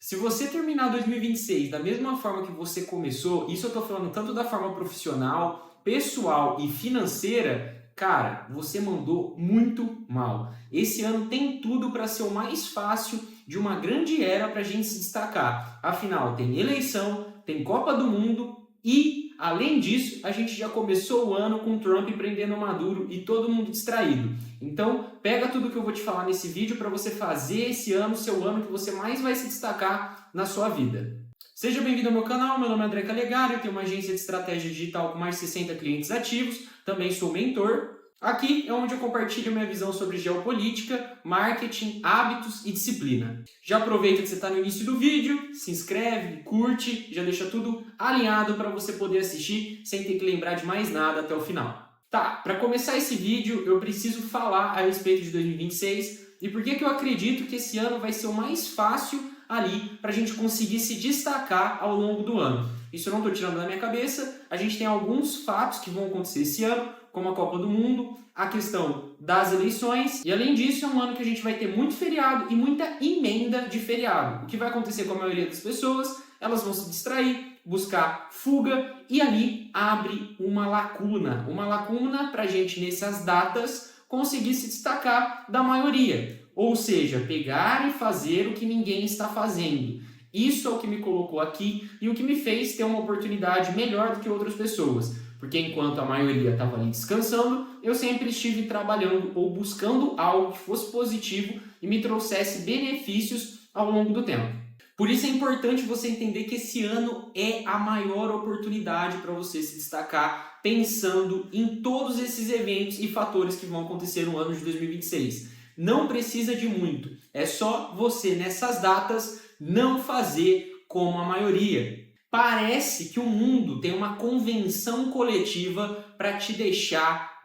Se você terminar 2026 da mesma forma que você começou, isso eu estou falando tanto da forma profissional, pessoal e financeira, cara, você mandou muito mal. Esse ano tem tudo para ser o mais fácil de uma grande era para a gente se destacar. Afinal, tem eleição, tem Copa do Mundo e, além disso, a gente já começou o ano com Trump prendendo Maduro e todo mundo distraído. Então, pega tudo que eu vou te falar nesse vídeo para você fazer esse ano seu ano que você mais vai se destacar na sua vida. Seja bem-vindo ao meu canal, meu nome é André Calegari, eu tenho uma agência de estratégia digital com mais de 60 clientes ativos, também sou mentor. Aqui é onde eu compartilho minha visão sobre geopolítica, marketing, hábitos e disciplina. Já aproveita que você está no início do vídeo, se inscreve, curte, já deixa tudo alinhado para você poder assistir sem ter que lembrar de mais nada até o final. Tá, para começar esse vídeo eu preciso falar a respeito de 2026 e por que eu acredito que esse ano vai ser o mais fácil ali para a gente conseguir se destacar ao longo do ano. Isso eu não estou tirando da minha cabeça, a gente tem alguns fatos que vão acontecer esse ano, como a Copa do Mundo, a questão das eleições, e além disso é um ano que a gente vai ter muito feriado e muita emenda de feriado. O que vai acontecer com a maioria das pessoas? Elas vão se distrair, buscar fuga e ali abre uma lacuna para a gente nessas datas conseguir se destacar da maioria, ou seja, pegar e fazer o que ninguém está fazendo. Isso é o que me colocou aqui e o que me fez ter uma oportunidade melhor do que outras pessoas, porque enquanto a maioria estava ali descansando, eu sempre estive trabalhando ou buscando algo que fosse positivo e me trouxesse benefícios ao longo do tempo. Por isso é importante você entender que esse ano é a maior oportunidade para você se destacar pensando em todos esses eventos e fatores que vão acontecer no ano de 2026. Não precisa de muito, é só você nessas datas não fazer como a maioria. Parece que o mundo tem uma convenção coletiva para te deixar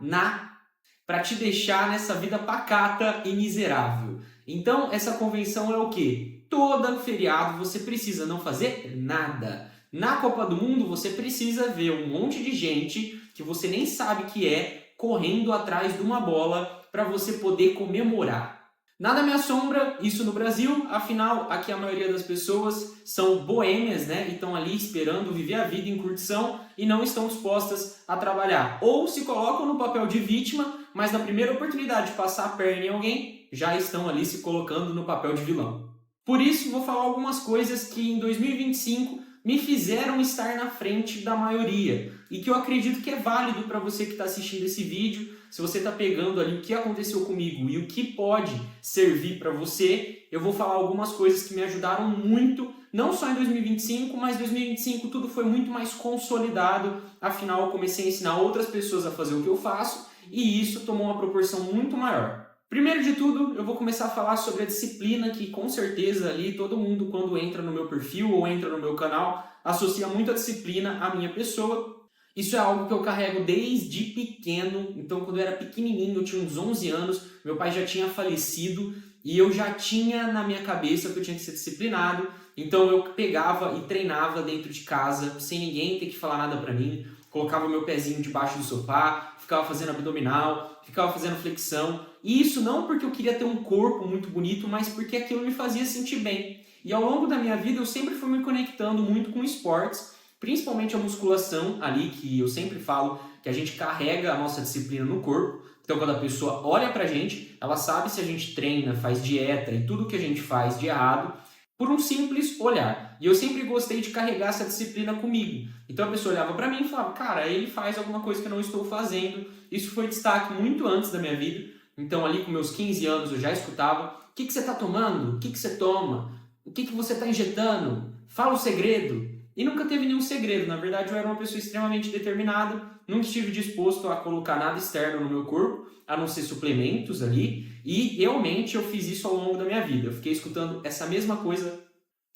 nessa vida pacata e miserável. Então, essa convenção é o quê? Todo feriado você precisa não fazer nada. Na Copa do Mundo você precisa ver um monte de gente que você nem sabe que é correndo atrás de uma bola para você poder comemorar. Nada me assombra isso no Brasil, afinal aqui a maioria das pessoas são boêmias, né? E estão ali esperando viver a vida em curtição e não estão dispostas a trabalhar. Ou se colocam no papel de vítima, mas na primeira oportunidade de passar a perna em alguém, já estão ali se colocando no papel de vilão. Por isso, vou falar algumas coisas que em 2025 me fizeram estar na frente da maioria e que eu acredito que é válido para você que está assistindo esse vídeo. Se você está pegando ali o que aconteceu comigo e o que pode servir para você, eu vou falar algumas coisas que me ajudaram muito, não só em 2025, mas em 2025 tudo foi muito mais consolidado. Afinal, eu comecei a ensinar outras pessoas a fazer o que eu faço e isso tomou uma proporção muito maior. Primeiro de tudo, eu vou começar a falar sobre a disciplina que com certeza ali todo mundo quando entra no meu perfil ou entra no meu canal associa muito a disciplina à minha pessoa. Isso é algo que eu carrego desde pequeno, então quando eu era pequenininho, eu tinha uns 11 anos, meu pai já tinha falecido e eu já tinha na minha cabeça que eu tinha que ser disciplinado, então eu pegava e treinava dentro de casa, sem ninguém ter que falar nada pra mim, colocava meu pezinho debaixo do sofá, ficava fazendo abdominal, ficava fazendo flexão. E isso não porque eu queria ter um corpo muito bonito, mas porque aquilo me fazia sentir bem. E ao longo da minha vida eu sempre fui me conectando muito com esportes, principalmente a musculação ali, que eu sempre falo que a gente carrega a nossa disciplina no corpo. Então quando a pessoa olha pra gente, ela sabe se a gente treina, faz dieta e tudo que a gente faz de errado por um simples olhar. E eu sempre gostei de carregar essa disciplina comigo. Então a pessoa olhava pra mim e falava, cara, ele faz alguma coisa que eu não estou fazendo. Isso foi destaque muito antes da minha vida. Então ali com meus 15 anos eu já escutava, o que você está tomando? O que você toma? O que você está injetando? Fala o segredo. E nunca teve nenhum segredo, na verdade eu era uma pessoa extremamente determinada, nunca estive disposto a colocar nada externo no meu corpo, a não ser suplementos ali, e realmente eu fiz isso ao longo da minha vida. Eu fiquei escutando essa mesma coisa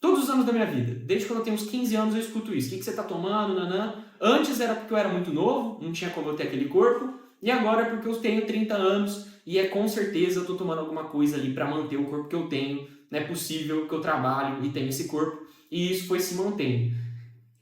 todos os anos da minha vida. Desde quando eu tenho uns 15 anos eu escuto isso. O que você está tomando, nanã? Antes era porque eu era muito novo, não tinha como eu ter aquele corpo, e agora é porque eu tenho 30 anos e com certeza eu estou tomando alguma coisa ali para manter o corpo que eu tenho. Não é possível que eu trabalhe e tenha esse corpo, e isso foi se mantendo.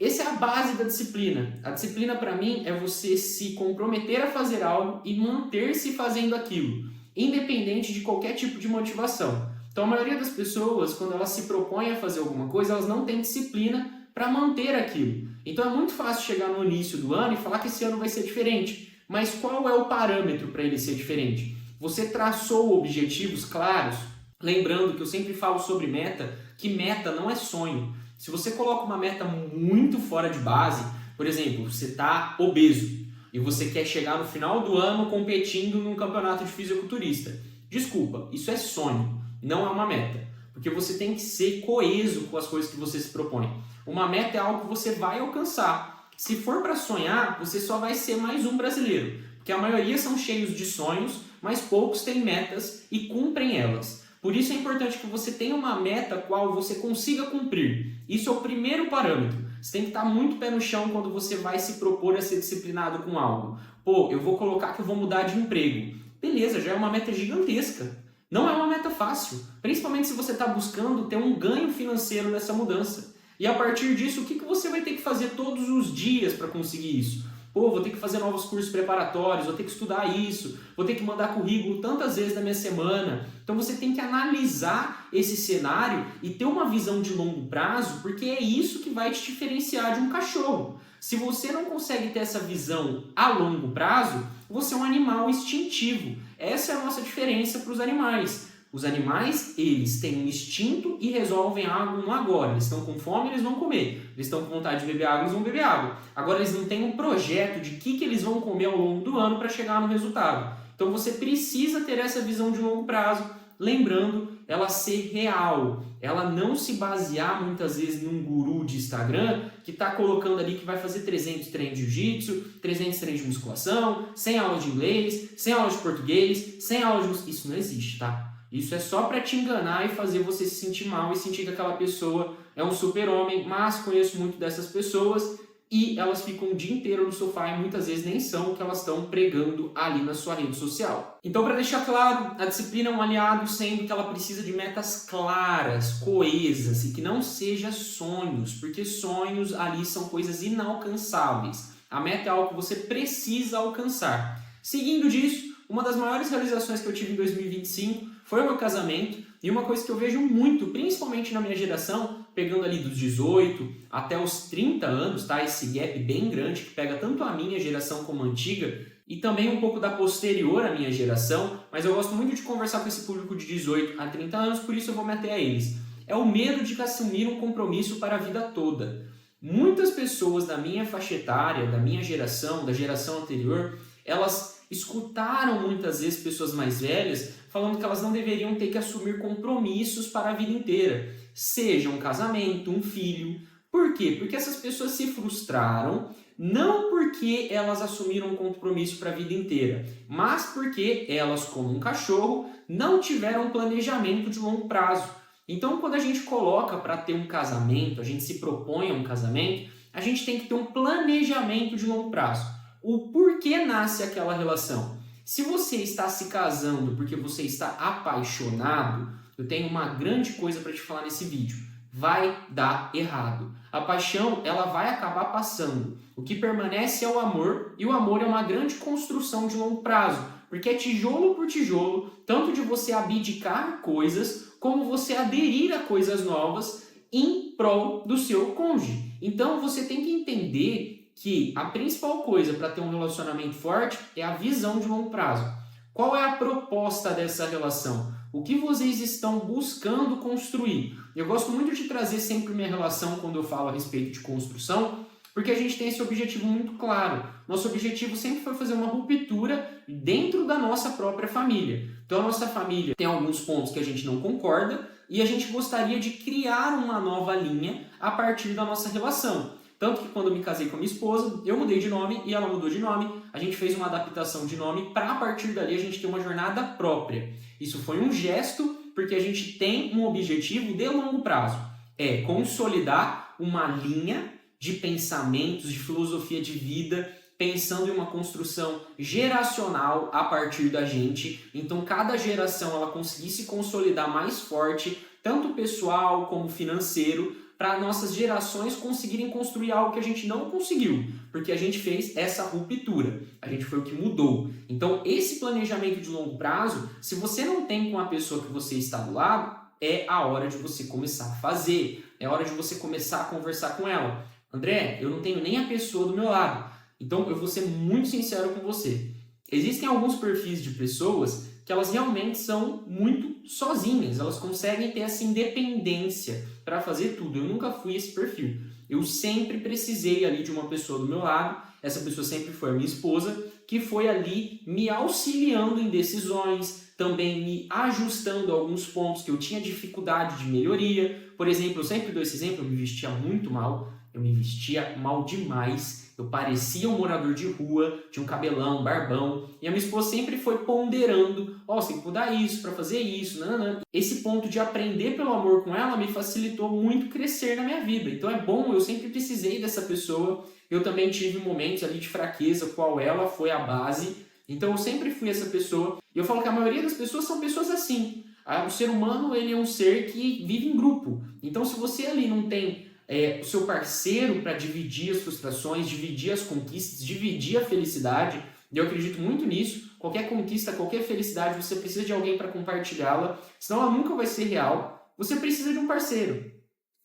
Essa é a base da disciplina. A disciplina para mim é você se comprometer a fazer algo e manter-se fazendo aquilo, independente de qualquer tipo de motivação. Então a maioria das pessoas, quando elas se propõem a fazer alguma coisa, elas não têm disciplina para manter aquilo. Então é muito fácil chegar no início do ano e falar que esse ano vai ser diferente. Mas qual é o parâmetro para ele ser diferente? Você traçou objetivos claros? Lembrando que eu sempre falo sobre meta, que meta não é sonho. Se você coloca uma meta muito fora de base, por exemplo, você está obeso e você quer chegar no final do ano competindo num campeonato de fisiculturista. Desculpa, isso é sonho, não é uma meta. Porque você tem que ser coeso com as coisas que você se propõe. Uma meta é algo que você vai alcançar. Se for para sonhar, você só vai ser mais um brasileiro. Porque a maioria são cheios de sonhos, mas poucos têm metas e cumprem elas. Por isso é importante que você tenha uma meta qual você consiga cumprir. Isso é o primeiro parâmetro. Você tem que estar muito pé no chão quando você vai se propor a ser disciplinado com algo. Pô, eu vou colocar que eu vou mudar de emprego. Beleza, já é uma meta gigantesca. Não é uma meta fácil, principalmente se você está buscando ter um ganho financeiro nessa mudança. E a partir disso, o que você vai ter que fazer todos os dias para conseguir isso? Pô, vou ter que fazer novos cursos preparatórios, vou ter que estudar isso, vou ter que mandar currículo tantas vezes na minha semana. Então você tem que analisar esse cenário e ter uma visão de longo prazo, porque é isso que vai te diferenciar de um cachorro. Se você não consegue ter essa visão a longo prazo, você é um animal instintivo. Essa é a nossa diferença para os animais. Os animais, eles têm um instinto e resolvem algo no agora. Eles estão com fome, eles vão comer. Eles estão com vontade de beber água, eles vão beber água. Agora, eles não têm um projeto de que eles vão comer ao longo do ano para chegar no resultado. Então, você precisa ter essa visão de longo prazo, lembrando ela ser real. Ela não se basear, muitas vezes, num guru de Instagram que está colocando ali que vai fazer 300 treinos de jiu-jitsu, 300 treinos de musculação, 100 aulas de inglês, 100 aulas de português, 100 aulas de... Isso não existe, tá? Isso é só para te enganar e fazer você se sentir mal e sentir que aquela pessoa é um super-homem, mas conheço muito dessas pessoas e elas ficam o dia inteiro no sofá e muitas vezes nem são o que elas estão pregando ali na sua rede social. Então, para deixar claro, a disciplina é um aliado, sendo que ela precisa de metas claras, coesas e que não sejam sonhos, porque sonhos ali são coisas inalcançáveis. A meta é algo que você precisa alcançar. Seguindo disso, uma das maiores realizações que eu tive em 2025 foi o meu casamento, e uma coisa que eu vejo muito, principalmente na minha geração, pegando ali dos 18 até os 30 anos, tá? Esse gap bem grande que pega tanto a minha geração como a antiga, e também um pouco da posterior à minha geração, mas eu gosto muito de conversar com esse público de 18 a 30 anos, por isso eu vou me ater a eles. É o medo de assumir um compromisso para a vida toda. Muitas pessoas da minha faixa etária, da minha geração, da geração anterior, elas escutaram muitas vezes pessoas mais velhas falando que elas não deveriam ter que assumir compromissos para a vida inteira, seja um casamento, um filho. Por quê? Porque essas pessoas se frustraram, não porque elas assumiram um compromisso para a vida inteira, mas porque elas, como um cachorro, não tiveram um planejamento de longo prazo. Então, quando a gente coloca para ter um casamento, a gente se propõe a um casamento, a gente tem que ter um planejamento de longo prazo. O porquê nasce aquela relação? Se você está se casando porque você está apaixonado, eu tenho uma grande coisa para te falar nesse vídeo. Vai dar errado. A paixão, ela vai acabar passando. O que permanece é o amor, e o amor é uma grande construção de longo prazo, porque é tijolo por tijolo, tanto de você abdicar coisas, como você aderir a coisas novas em prol do seu cônjuge. Então você tem que entender que a principal coisa para ter um relacionamento forte é a visão de longo prazo. Qual é a proposta dessa relação? O que vocês estão buscando construir? Eu gosto muito de trazer sempre minha relação quando eu falo a respeito de construção, porque a gente tem esse objetivo muito claro. Nosso objetivo sempre foi fazer uma ruptura dentro da nossa própria família. Então a nossa família tem alguns pontos que a gente não concorda e a gente gostaria de criar uma nova linha a partir da nossa relação. Tanto que quando eu me casei com a minha esposa, eu mudei de nome e ela mudou de nome. A gente fez uma adaptação de nome para a partir dali a gente ter uma jornada própria. Isso foi um gesto porque a gente tem um objetivo de longo prazo. É consolidar uma linha de pensamentos, de filosofia de vida, pensando em uma construção geracional a partir da gente. Então cada geração ela conseguir se consolidar mais forte, tanto pessoal como financeiro, para nossas gerações conseguirem construir algo que a gente não conseguiu, porque a gente fez essa ruptura, a gente foi o que mudou. Então, esse planejamento de longo prazo, se você não tem com a pessoa que você está do lado, é a hora de você começar a fazer, é a hora de você começar a conversar com ela. André, eu não tenho nem a pessoa do meu lado, então eu vou ser muito sincero com você. Existem alguns perfis de pessoas que elas realmente são muito sozinhas, elas conseguem ter essa independência para fazer tudo. Eu nunca fui esse perfil. Eu sempre precisei ali de uma pessoa do meu lado, essa pessoa sempre foi a minha esposa, que foi ali me auxiliando em decisões, também me ajustando a alguns pontos que eu tinha dificuldade de melhoria. Por exemplo, eu sempre dou esse exemplo, eu me vestia muito mal, eu me vestia mal demais, eu parecia um morador de rua, tinha um cabelão, barbão, e a minha esposa sempre foi ponderando, você tem que mudar isso para fazer isso, nananã. Esse ponto de aprender pelo amor com ela me facilitou muito crescer na minha vida. Então é bom, eu sempre precisei dessa pessoa, eu também tive momentos ali de fraqueza, qual ela foi a base, então eu sempre fui essa pessoa, e eu falo que a maioria das pessoas são pessoas assim. O ser humano, ele é um ser que vive em grupo, então se você ali não tem o seu parceiro para dividir as frustrações, dividir as conquistas, dividir a felicidade, e eu acredito muito nisso. Qualquer conquista, qualquer felicidade, você precisa de alguém para compartilhá-la, senão ela nunca vai ser real. Você precisa de um parceiro.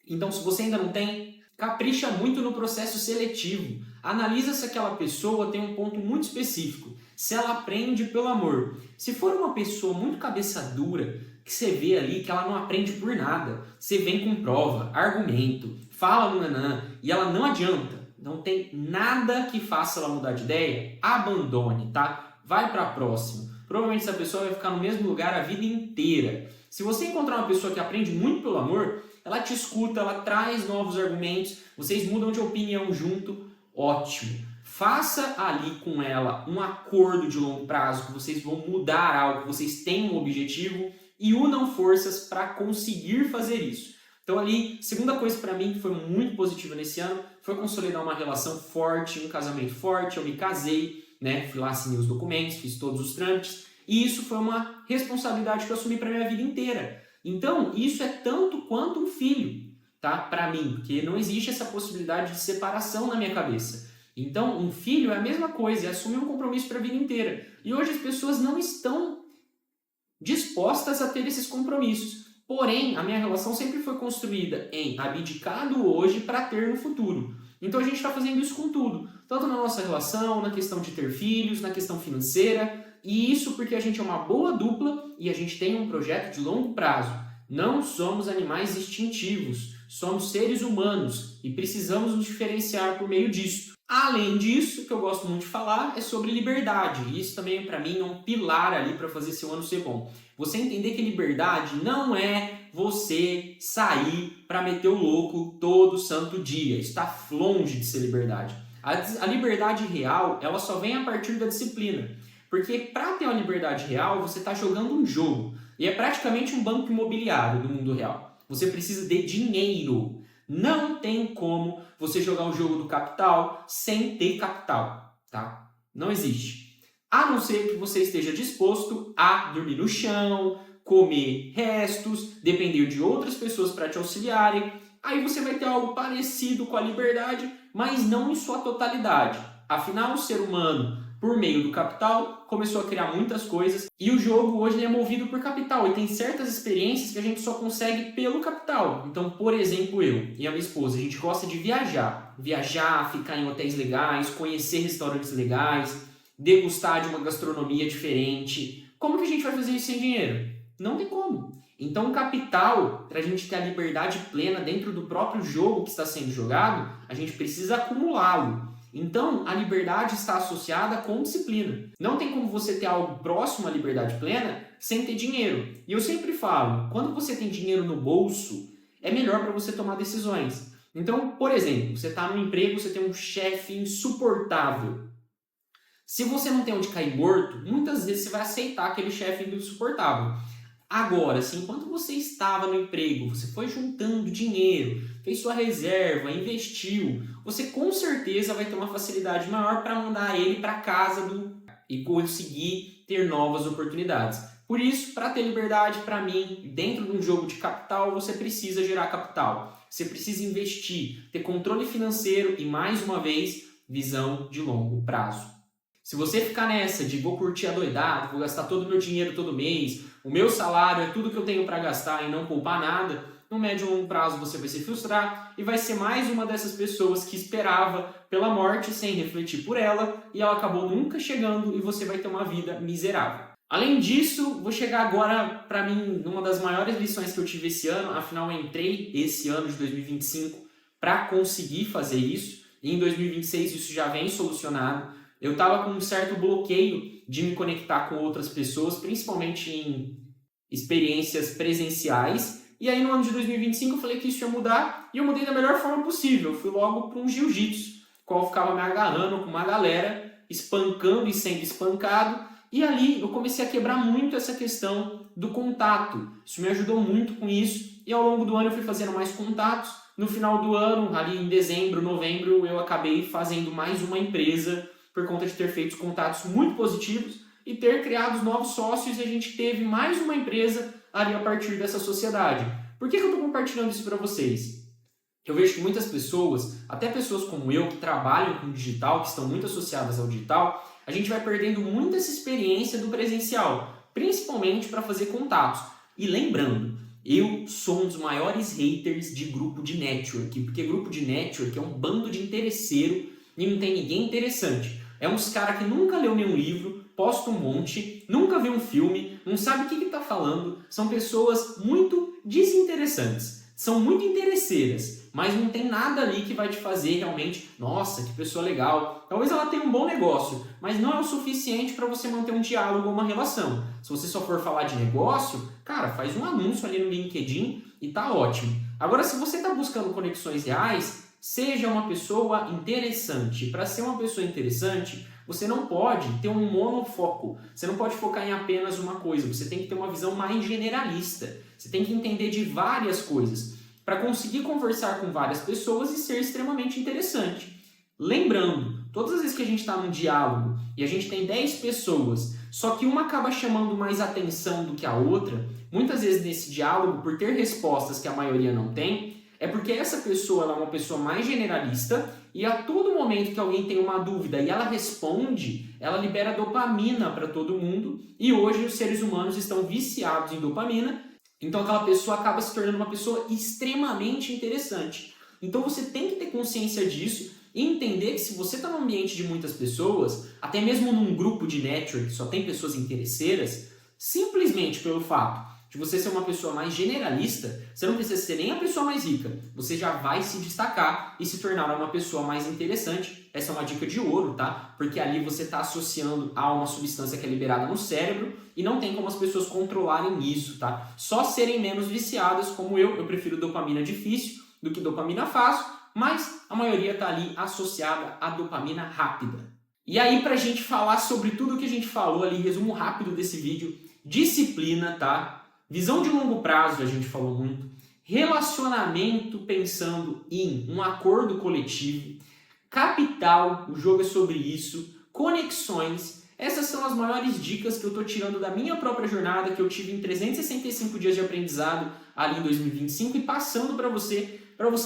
Então, se você ainda não tem, capricha muito no processo seletivo. Analisa se aquela pessoa tem um ponto muito específico, se ela aprende pelo amor. Se for uma pessoa muito cabeça dura, que você vê ali que ela não aprende por nada, você vem com prova, argumento, fala no nanã e ela não adianta, não tem nada que faça ela mudar de ideia, abandone, tá? Vai para a próxima. Provavelmente essa pessoa vai ficar no mesmo lugar a vida inteira. Se você encontrar uma pessoa que aprende muito pelo amor, ela te escuta, ela traz novos argumentos, vocês mudam de opinião junto, ótimo. Faça ali com ela um acordo de longo prazo, que vocês vão mudar algo, que vocês têm um objetivo e unam forças para conseguir fazer isso. Então ali, segunda coisa para mim que foi muito positiva nesse ano, foi consolidar uma relação forte, um casamento forte. Eu me casei, né? Fui lá, assinei os documentos, fiz todos os trâmites, e isso foi uma responsabilidade que eu assumi para minha vida inteira. Então, isso é tanto quanto um filho, tá? Para mim, porque não existe essa possibilidade de separação na minha cabeça. Então, um filho é a mesma coisa, é assumir um compromisso para a vida inteira. E hoje as pessoas não estão dispostas a ter esses compromissos. Porém, a minha relação sempre foi construída em abdicar do hoje para ter no futuro. Então a gente está fazendo isso com tudo, tanto na nossa relação, na questão de ter filhos, na questão financeira, e isso porque a gente é uma boa dupla e a gente tem um projeto de longo prazo. Não somos animais instintivos, somos seres humanos e precisamos nos diferenciar por meio disso. Além disso, o que eu gosto muito de falar é sobre liberdade. Isso também, para mim, é um pilar ali para fazer seu ano ser bom. Você entender que liberdade não é você sair para meter o louco todo santo dia. Está longe de ser liberdade. A liberdade real, ela só vem a partir da disciplina. Porque para ter uma liberdade real, você está jogando um jogo. E é praticamente um banco imobiliário do mundo real. Você precisa de dinheiro. Não tem como você jogar o jogo do capital sem ter capital, tá? Não existe. A não ser que você esteja disposto a dormir no chão, comer restos, depender de outras pessoas para te auxiliarem. Aí você vai ter algo parecido com a liberdade, mas não em sua totalidade. Afinal, o ser humano, por meio do capital, começou a criar muitas coisas e o jogo hoje é movido por capital e tem certas experiências que a gente só consegue pelo capital. Então, por exemplo, eu e a minha esposa, a gente gosta de viajar, ficar em hotéis legais, conhecer restaurantes legais, degustar de uma gastronomia diferente. Como que a gente vai fazer isso sem dinheiro? Não tem como. Então, o capital, para a gente ter a liberdade plena dentro do próprio jogo que está sendo jogado, a gente precisa acumulá-lo. Então, a liberdade está associada com disciplina. Não tem como você ter algo próximo à liberdade plena sem ter dinheiro. E eu sempre falo, quando você tem dinheiro no bolso, é melhor para você tomar decisões. Então, por exemplo, você está num emprego, você tem um chefe insuportável. Se você não tem onde cair morto, muitas vezes você vai aceitar aquele chefe insuportável. Agora, se enquanto você estava no emprego, você foi juntando dinheiro, fez sua reserva, investiu, você com certeza vai ter uma facilidade maior para mandar ele para casa e conseguir ter novas oportunidades. Por isso, para ter liberdade, para mim, dentro de um jogo de capital, você precisa gerar capital. Você precisa investir, ter controle financeiro e, mais uma vez, visão de longo prazo. Se você ficar nessa de vou curtir adoidado, vou gastar todo o meu dinheiro todo mês, o meu salário é tudo que eu tenho para gastar e não poupar nada, no médio e longo prazo você vai se frustrar e vai ser mais uma dessas pessoas que esperava pela morte sem refletir por ela e ela acabou nunca chegando e você vai ter uma vida miserável. Além disso, vou chegar agora, para mim, numa das maiores lições que eu tive esse ano, afinal eu entrei esse ano de 2025 para conseguir fazer isso, e em 2026 isso já vem solucionado. Eu estava com um certo bloqueio de me conectar com outras pessoas, principalmente em experiências presenciais, e aí no ano de 2025 eu falei que isso ia mudar, e eu mudei da melhor forma possível. Eu fui logo para um jiu-jitsu, qual ficava me agarrando com uma galera, espancando e sendo espancado, e ali eu comecei a quebrar muito essa questão do contato. Isso me ajudou muito com isso, e ao longo do ano eu fui fazendo mais contatos. No final do ano, ali em dezembro, novembro, eu acabei fazendo mais uma empresa por conta de ter feito contatos muito positivos e ter criado novos sócios, e a gente teve mais uma empresa ali a partir dessa sociedade. Por que eu estou compartilhando isso para vocês? Eu vejo que muitas pessoas, até pessoas como eu, que trabalham com digital, que estão muito associadas ao digital, a gente vai perdendo muito essa experiência do presencial, principalmente para fazer contatos. E lembrando, eu sou um dos maiores haters de grupo de network, porque grupo de network é um bando de interesseiro e não tem ninguém interessante. É uns caras que nunca leu nenhum livro, posta um monte, nunca viu um filme, não sabe o que está falando, são pessoas muito desinteressantes, são muito interesseiras, mas não tem nada ali que vai te fazer realmente, nossa, que pessoa legal. Talvez ela tenha um bom negócio, mas não é o suficiente para você manter um diálogo ou uma relação. Se você só for falar de negócio, cara, faz um anúncio ali no LinkedIn e tá ótimo. Agora, se você está buscando conexões reais, seja uma pessoa interessante. Para ser uma pessoa interessante, você não pode ter um monofoco. Você não pode focar em apenas uma coisa. Você tem que ter uma visão mais generalista. Você tem que entender de várias coisas para conseguir conversar com várias pessoas e ser extremamente interessante. Lembrando, todas as vezes que a gente está num diálogo e a gente tem 10 pessoas, só que uma acaba chamando mais atenção do que a outra, muitas vezes nesse diálogo, por ter respostas que a maioria não tem, é porque essa pessoa ela é uma pessoa mais generalista e a todo momento que alguém tem uma dúvida e ela responde, ela libera dopamina para todo mundo, e hoje os seres humanos estão viciados em dopamina, então aquela pessoa acaba se tornando uma pessoa extremamente interessante. Então você tem que ter consciência disso e entender que se você está num ambiente de muitas pessoas, até mesmo num grupo de network que só tem pessoas interesseiras, simplesmente pelo fato de você ser uma pessoa mais generalista, você não precisa ser nem a pessoa mais rica, você já vai se destacar e se tornar uma pessoa mais interessante. Essa é uma dica de ouro, tá? Porque ali você está associando a uma substância que é liberada no cérebro e não tem como as pessoas controlarem isso, tá? Só serem menos viciadas, como eu prefiro dopamina difícil do que dopamina fácil, mas a maioria está ali associada à dopamina rápida. E aí, pra gente falar sobre tudo que a gente falou ali, resumo rápido desse vídeo: disciplina, tá? Visão de longo prazo, a gente falou muito. Relacionamento pensando em um acordo coletivo. Capital, o jogo é sobre isso. Conexões. Essas são as maiores dicas que eu estou tirando da minha própria jornada, que eu tive em 365 dias de aprendizado ali em 2025 e passando para você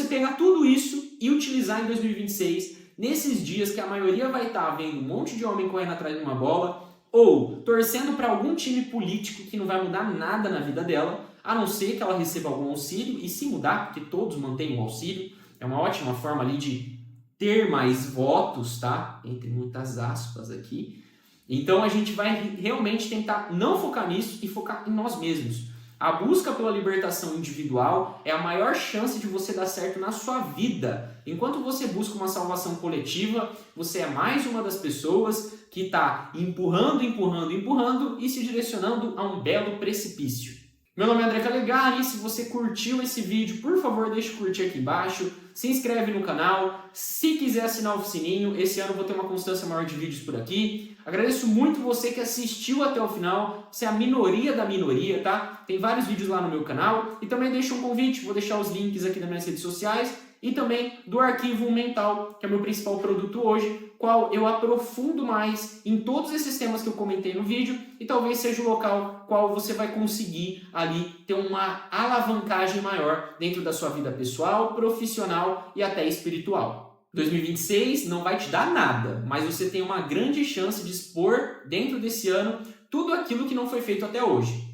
pegar tudo isso e utilizar em 2026, nesses dias que a maioria vai estar vendo um monte de homem correndo atrás de uma bola, ou torcendo para algum time político que não vai mudar nada na vida dela, a não ser que ela receba algum auxílio, e se mudar, porque todos mantêm um auxílio, é uma ótima forma ali de ter mais votos, tá? Entre muitas aspas aqui. Então a gente vai realmente tentar não focar nisso e focar em nós mesmos. A busca pela libertação individual é a maior chance de você dar certo na sua vida. Enquanto você busca uma salvação coletiva, você é mais uma das pessoas que está empurrando e se direcionando a um belo precipício. Meu nome é André Calegari, se você curtiu esse vídeo, por favor deixe o curtir aqui embaixo, se inscreve no canal, se quiser assinar o sininho, esse ano eu vou ter uma constância maior de vídeos por aqui. Agradeço muito você que assistiu até o final, você é a minoria da minoria, tá? Tem vários vídeos lá no meu canal, e também deixo um convite, vou deixar os links aqui nas minhas redes sociais, e também do Arquivo Mental, que é o meu principal produto hoje, qual eu aprofundo mais em todos esses temas que eu comentei no vídeo, e talvez seja o local qual você vai conseguir ali ter uma alavancagem maior dentro da sua vida pessoal, profissional e até espiritual. 2026 não vai te dar nada, mas você tem uma grande chance de expor dentro desse ano tudo aquilo que não foi feito até hoje.